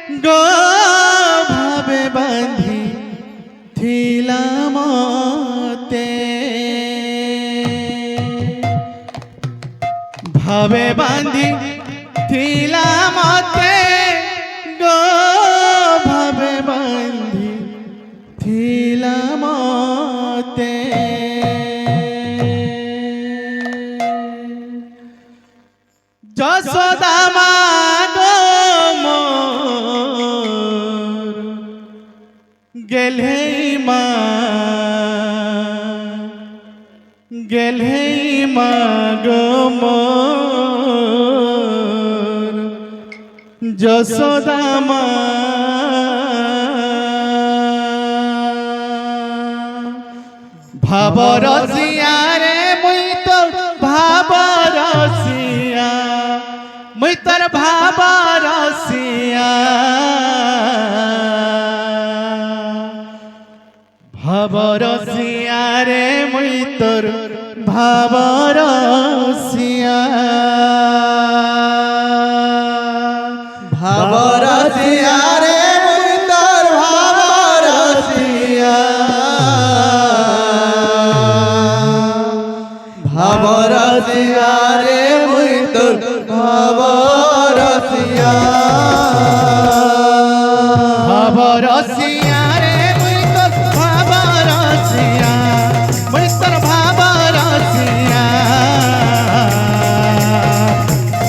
গো ভাবে বাঁধি থিলামতে ভাবে বাঁধি থিলামতে গো ভাবে বাঁধি থিলামতে যশোদা মা গো মোর গেলহে মা গো মোর যশোদা মা ভাবরসিয়া রে মুই তো ভাবরসিয়া মুই তোর ভাবরসিয়া ভাবরসিয়া রে মুই তোর ভাবরসিয়া ভাবরসিয়া রে মুই তোর ভাবরসিয়া ভাবরসিয়া রে মুই তোর ভাবরসিয়া ভাবরসিয়া রে মুই তোর ভাবরসিয়া মুই তোর ভাবরসিয়া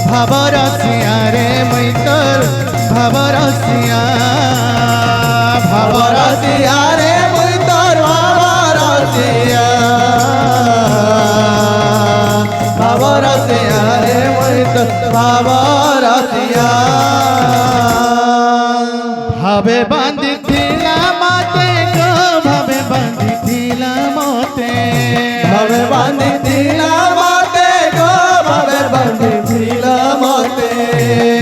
ভাবরসিয়া রে মুই তোর ভাবরসিয়া ভাবরসিয়া রে মুই তোর ভাবরসিয়া ভাবরসিয়া রে মুই তোর ভাবরসিয়া ভাবে বাঁধিছিলামতে গো ভাবে বাঁধিছিলামতে ভাবে বাঁধিছিলামতে গো ভাবে বাঁধিছিলামতে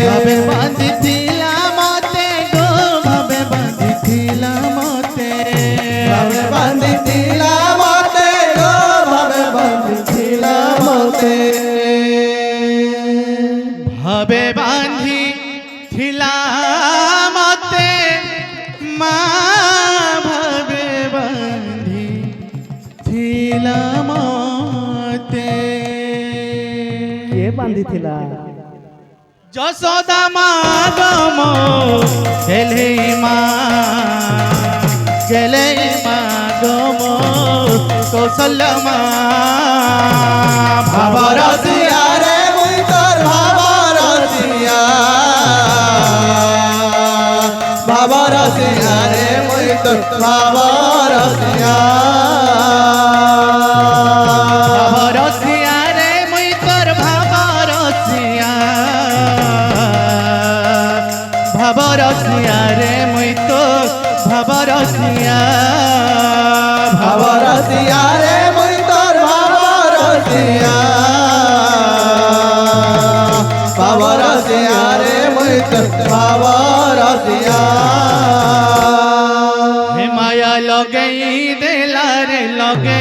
ভাবে বাঁধিছিলামতে গো ভাবে বাঁধিছিলামতে ভাবে বাঁধিছিলামতে গো ভাবে বাঁধিছিলামতে ভাবে বাঁধিছিলামতে মা ভাবে বাঁধিছিলামতে কে বাঁধিছিলা যশোদা মা গো মোর গেলে মা গো মোর কৌশল্যা মা ভাবরসিয়া রে মুই তোর ভাবরসিয়া ভাবরসিয়া রে মুই তোর ভাবরসিয়া ভাবরসিয়া রে মুই তোর ভাবরসিয়া ভাবরসিয়া রে মুই তোর ভাবরসিয়া ভাবরসিয়া রে মুই তোর ভাবরসিয়া ভাবরসিয়া রে মুই তোর ভাবরসিয়া হে মায়া লগেই দেলা রে লগে